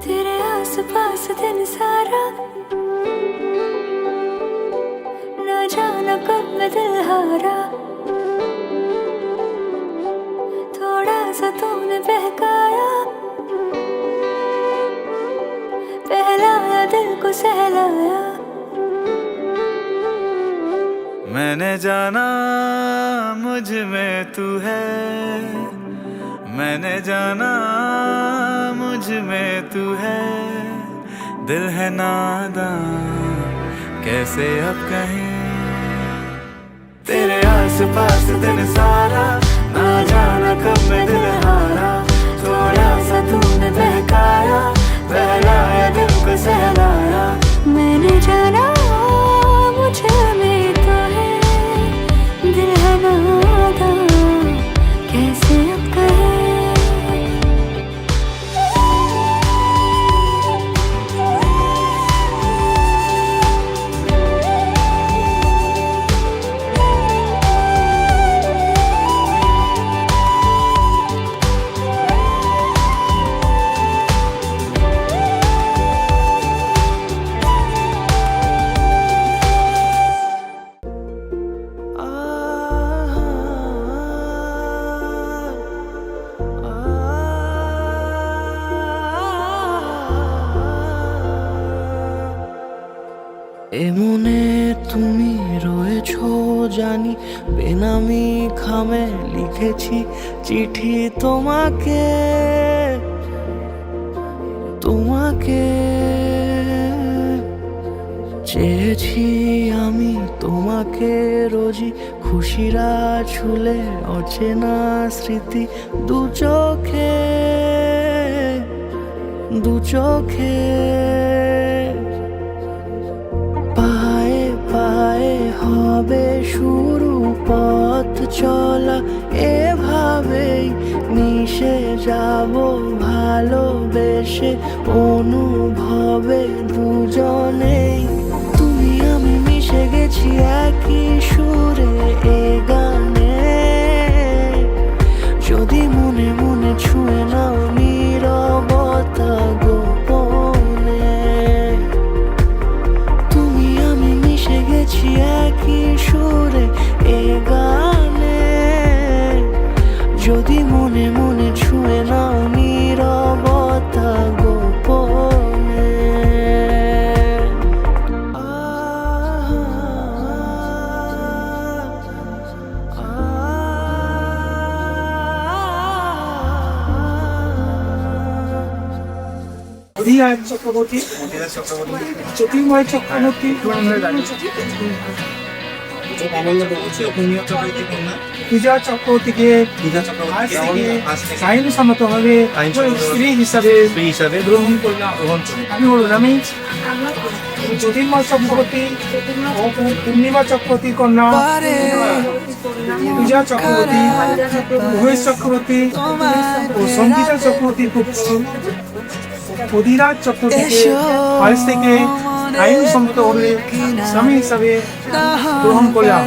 तेरे आस पास दिन सारा न जाना कब मैं दिल हारा, थोड़ा सा तूने बहकाया, बहलाया दिल को सहलाया। मैंने जाना मुझ में तू है, मैंने जाना मुझ में तू है। दिल है नादां कैसे अब कहीं, तेरे आस पास दिन सारा ना जाना कब मैं दिल हारा। थोड़ा सा तूने बहकाया, बहलाया दिल को सहलाया। मैंने जाना मुझे में तो है, दिल है नादां कैसे अब कहे। এমনে তুমি রয়েছো জানি, বেনামি খামে লিখেছি চিঠি তোমাকে, তোমাকে চেয়েছি আমি তোমাকে রোজই, খুশিরা ছুলে অচেনা স্মৃতি দু চোখে, দু চোখে। পায়ে পায়ে হবে শুরু পথ চলা, এভাবেই মিশে যাব ভালোবেসে অনুভবে দুজনেই। তুমি আমি মিশে গেছি একই সুরে এ গানে, যদি মনে মনে ছুঁয়ে নাও নীরবতা গোপনে। তুমি আমি মিশে গেছি একই সুরে এ গানে, যদি মনে মনে ছুঁয়ে নাও নীরবতা গোপনে। অধিরাজ চক্রবর্তী, জ্যোতির্ময় চক্রবর্তী, পূজা চক্রবর্তীকে আইনসম্মতভাবে স্ত্রী হিসাবে গ্রহণ করলাম। আমি বললাম আমি জ্যোতির্ময় চক্রবর্তী ও পূর্ণিমা চক্রবর্তীর কন্যা পূজা চক্রবর্তী, মহেশ চক্রবর্তী ও সঙ্গীতা চক্রবর্তীর পুত্র অধিরাজ চক্রবর্তীকে আজ থেকে আইনসম্মতভাবে স্বামী হিসাবে গ্রহণ করলাম।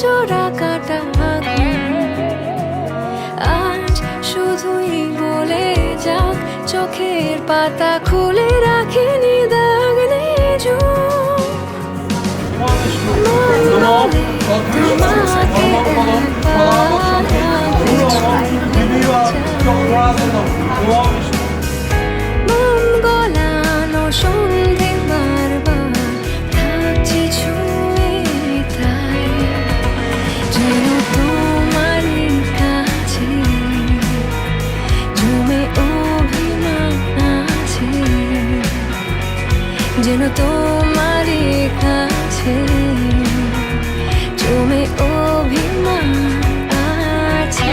জোড়া কাটা আজ শুধুই বলে যাক চোখের পাতা খুলে রাখিনি দাগ নেই মন গলানো সন্ধে বারবার থাকছি ছুঁয়ে তাই যেন তোমারই কাছে জমে অভিমান আছে যেন তোমারই কাছে জমে অভিমান আছে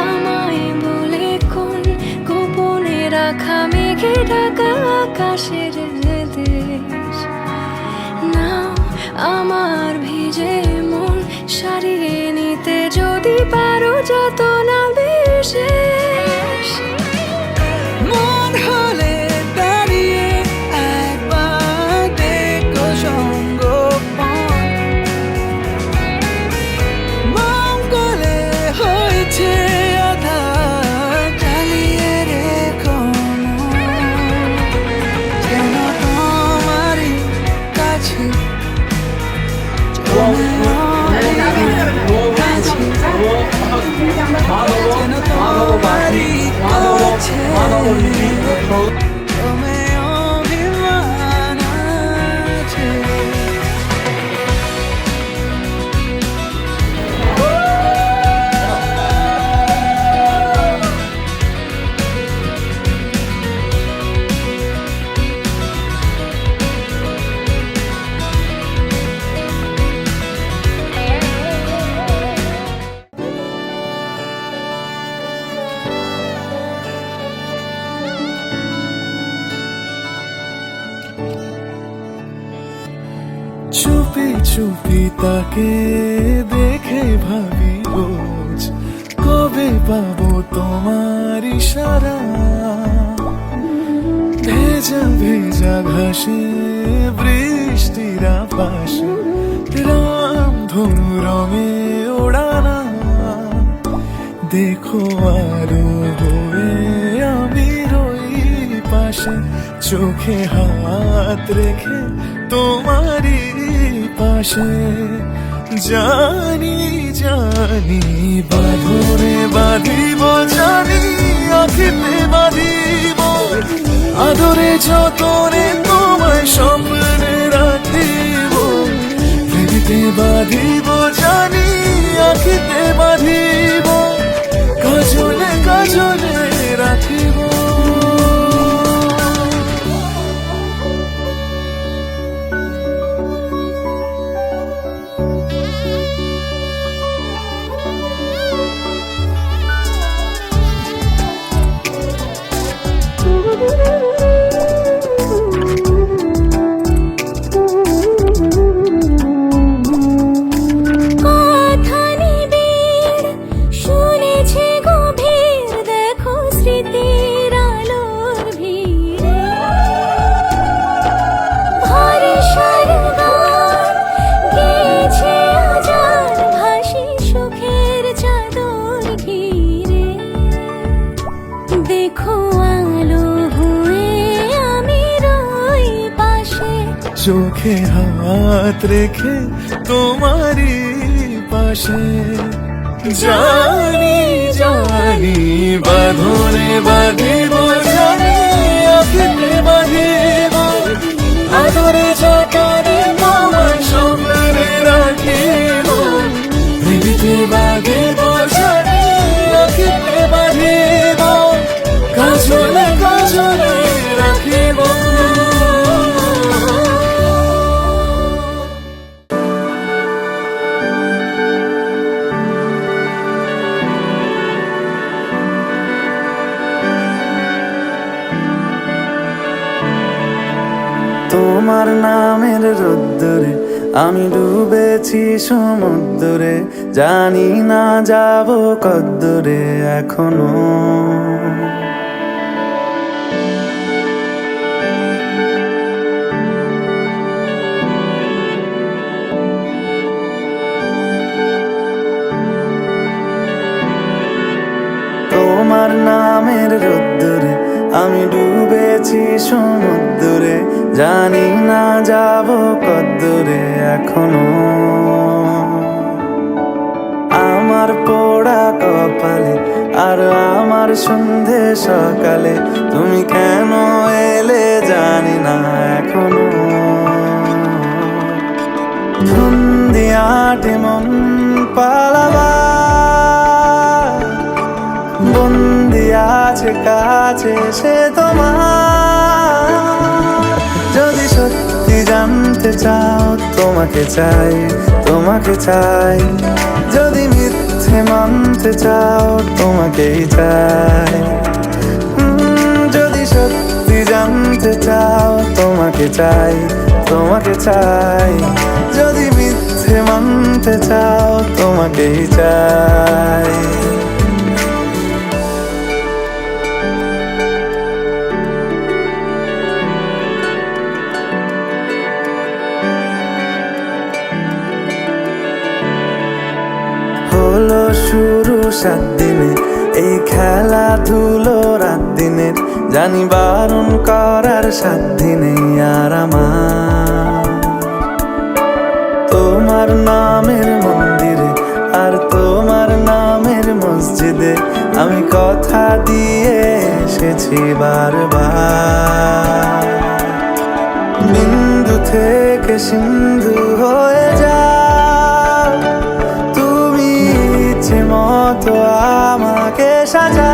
আমায় বলে কোন গোপনে রাখা মেঘে ঢাকা আকাশের দেশ নাও আমার ভিজে মন সারিয়ে নিতে যদি পারো যত না বিশেষ মন হলে দাঁড়িয়ে একবার দেখো সঙ্গোপন মঙ্গলে হয়েছে আধার জ্বালিয়ে রেখো যেন তোমারই কাছে যেন তোমারই কাছে জমে অভিমান আছে চুপি চুপি তাকে দেখে ভাবি রোজ কবে পাবো তোমার ইশারা ভেজা ভেজা ঘাসে বৃষ্টির পাশে রাম ধনু রঙে ওড়ানা দেখো আলো হয়ে আমি রই পাশে চোখে হাত রেখে তোমারই পাশে জানি জানি বাঁধরে বাঁধিব জানি আখিতে বাঁধিব আদরে যতনে তোমায় স্বপ্নে রাখিব হৃদিতে বাঁধিব জানি আখিতে বাঁধিব কাজলে কাজলে রাখিব চোখে হাত রেখে তোমারই পাশে জানি জানি বাঁধনে বাঁধিব জানি আখিতে বাঁধিব আদরে যতনে তোমায় স্বপ্নে রাখিব হৃদিতে বাঁধিব জানি আখিতে বাঁধিব কাজলে কাজলে রাখিব তোমার নামের রোদ্দুরে আমি ডুবেছি সমুদ্রে, জানি না যাব কদ্দুরে এখনো। তোমার নামের রোদ্দুরে আমি ডুবেছি সমুদ্রে, জানি না যাব কদ্দুরে এখনো। আমার পোড়া কপালে আর আমার সন্ধে সকালে তুমি কেন এলে জানি না এখনো। ধুন্দিয়াটে মন পালাবা বন্দি আছে কাছে সে তোমার। যদি সত্যি জানতে চাও তোমাকে চাই, তোমাকে চাই। যদি মিথ্যে মানতে চাও তোমাকেই চাই। যদি সত্যি জানতে চাও তোমাকে চাই, তোমাকে চাই। যদি মিথ্যে মানতে চাও তোমাকেই চাই। হলো শুরু 7 দিনে এই খেলাধুলো রাত দিনের, জানি বারণ করার সাধ্য নেই আর আমার। তোমার নামের মন্দিরে আর তোমার নামের মসজিদে আমি কথা দিয়ে এসেছি বারবার। বিন্দু থেকে সিন্ধু হয়ে যা তুমি ইচ্ছে মতো আমাকে সাজা।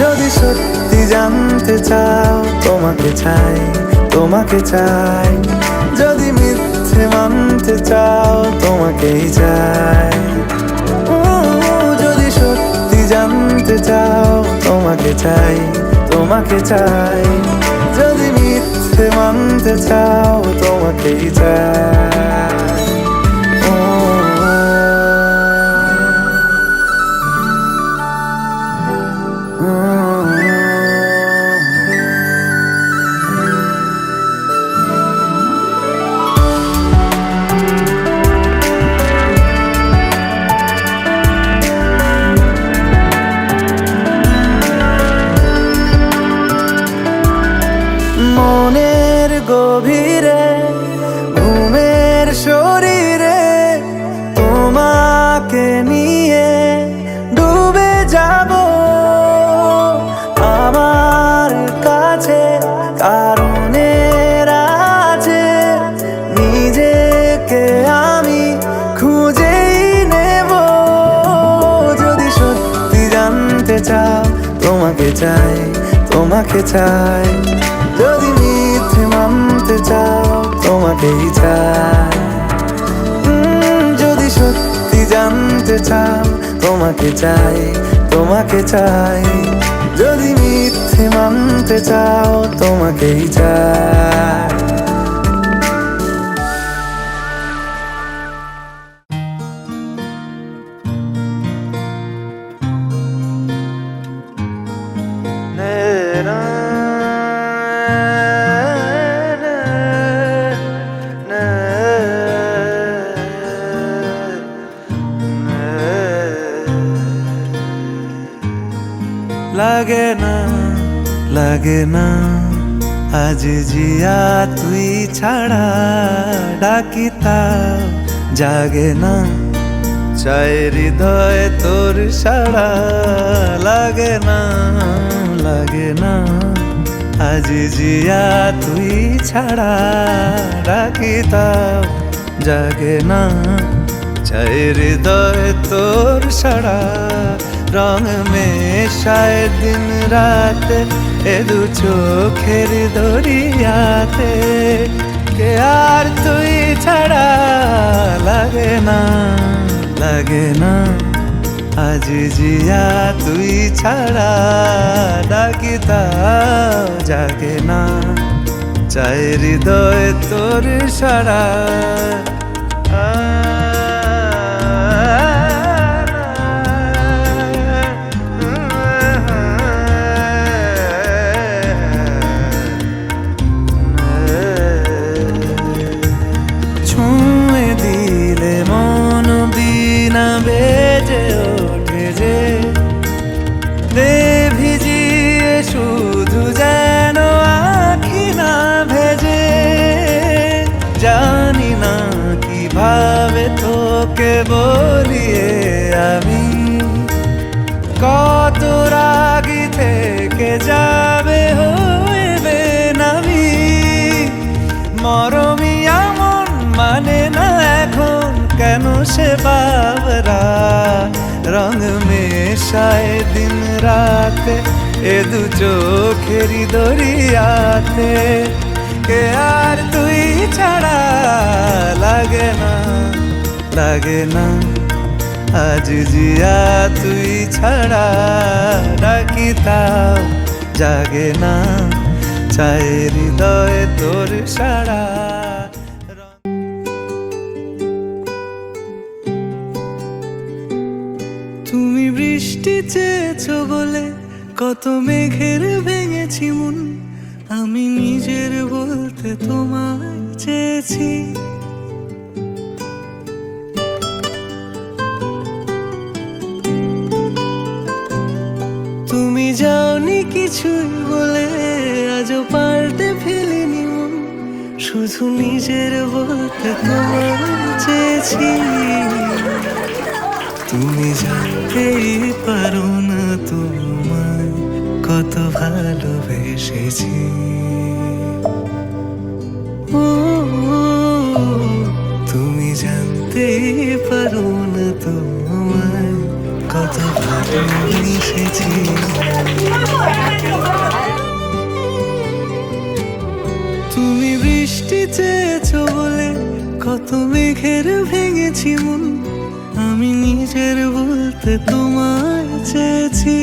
যদি সত্যি জানতে চাও তোমাকে চাই, তোমাকে চাই। যদি মিথ্যে মানতে চাও তোমাকেই চাই। যদি সত্যি জানতে চাও তোমাকে চাই, তোমাকে চাই। যদি মিথ্যে মানতে চাও তোমাকেই চাই। মনের গভীরে ঘুমের শরীরে তোমাকে নিয়ে ডুবে যাব। আমার কাছে কারণের আছে, নিজেকে আমি খুঁজেই নেব। যদি সত্যি জানতে চাও তোমাকে চাই, তোমাকে চাই। যদি মিথ্যে মানতে চাও তোমাকেই চাই। যদি সত্যি জানতে চাও তোমাকে চাই, তোমাকে চাই। যদি মিথ্যে মানতে চাও তোমাকেই চাই। লাগে না, লাগে না আজ জিয়া তুই ছাড়া, ডাকি তাও জাগে না, চাই হৃদয় তোর সাড়া। লাগে না, লাগে না আজ জিয়া তুই ছাড়া, ডাকি তাও জাগে না, চাই হৃদয় তোর সাড়া। রং মেশায় দিন রাতে এ দু চোখের দরিয়াতে, কে আর তুই ছাড়া। লাগে না, লাগে না আজ জিয়া তুই ছাড়া, ডাকি তাও জাগে না, চাই হৃদয়ে তোর সারা। ছুঁয়ে দিলে মন বিনা বেজে ওঠে যে, দে ভিজিয়ে শুধু যেন আখি না ভেজে। জানি না কিভাবে তোকে বলিয়ে আমি, কত রাগি থেকে যাবে হইবে নামি। মরমিয়া মন মানে না এখন কেন সে বাবরা, রং মেশায় দিন রাতে এ দু চোখেরি দরিয়াতে। কে আর তুই ছাড়া লাগে না, লাগে না আজ জিয়া তুই ছাড়া। ডাকি তাও জাগে না, চাই হৃদয়ে তোর সারা। তুমি বৃষ্টি চেয়েছো বলে কত মেঘের ভেঙেছি মন, আমি নিজের বলতে তোমায় চেয়েছি। তুমি যাওনি কিছুই বলে আজও পাল্টে ফেলিনি মন, শুধু নিজের বলতে তোমায় চেয়েছি। তুমি জানতেই পারো না তোমায় কত ভালোবেসেছি। ও তুমি জানতেই পারো না তোমায় কত ভালোবেসেছি। তুমি বৃষ্টি চেয়েছো বলে কত মেঘের ভেঙেছি মন, আমি নিজের বলতে তোমায় চেয়েছি।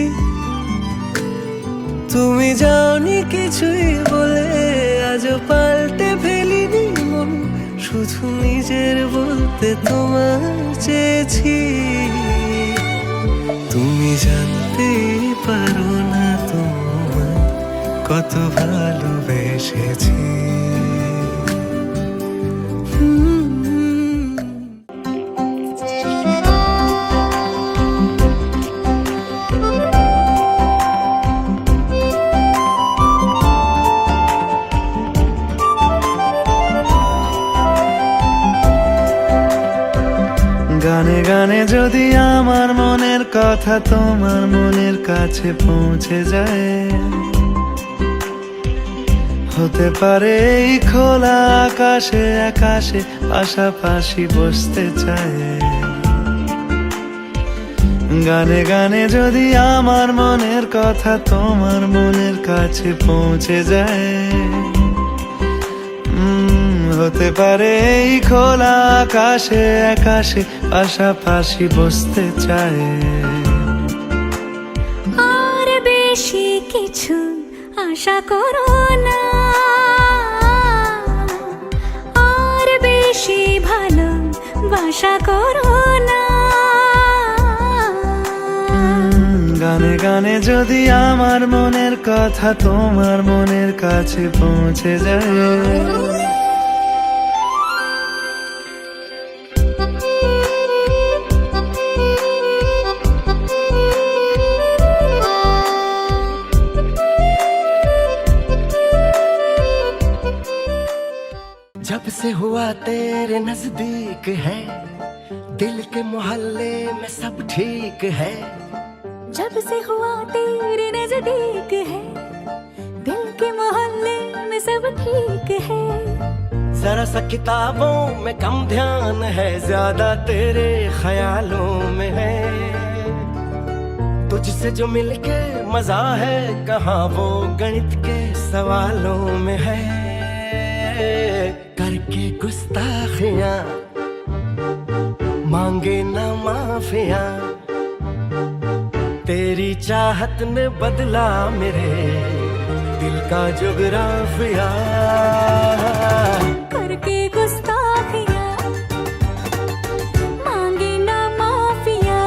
তুমি যাওনি কিছুই বলে আজও পাল্টে ফেলিনি মন, শুধু নিজের বলতে তোমায় চেয়েছি। তুমি জানতেই পারো না তোমায় কত ভালোবেসেছি। গানে গানে যদি আমার মনের কথা তোমার মনের কাছে পৌঁছে যায়, হতে পারে এই খোলা আকাশে আকাশে পাশাপাশি বসতে চায়। গানে গানে যদি আমার মনের কথা তোমার মনের কাছে পৌঁছে যায়, হতে পারে এই খোলা আকাশে আকাশে পাশাপাশি বসতে চায়। আর বেশি কিছু আশা করো না, আর বেশি ভালোবাসা করো না। গানে গানে যদি আমার মনের কথা তোমার মনের কাছে পৌঁছে যায়, जब से हुआ तेरे नजदीक है, दिल के मोहल्ले में सब ठीक है। जब से हुआ तेरे नजदीक है, दिल के मोहल्ले में सब ठीक है। जरा सा किताबों में कम ध्यान है, ज्यादा तेरे ख्यालों में है। तुझसे जो मिलके मजा है, कहाँ वो गणित के सवालों में है। करके गुस्ताखियां मांगे ना माफिया, तेरी चाहत ने बदला मेरे दिल का जुगराफिया करके गुस्ताखियां मांगे ना माफिया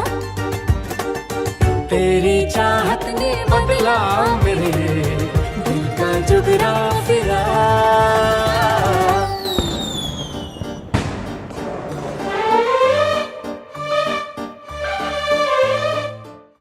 तेरी चाहत ने बदला मेरे दिल का जुगराफिया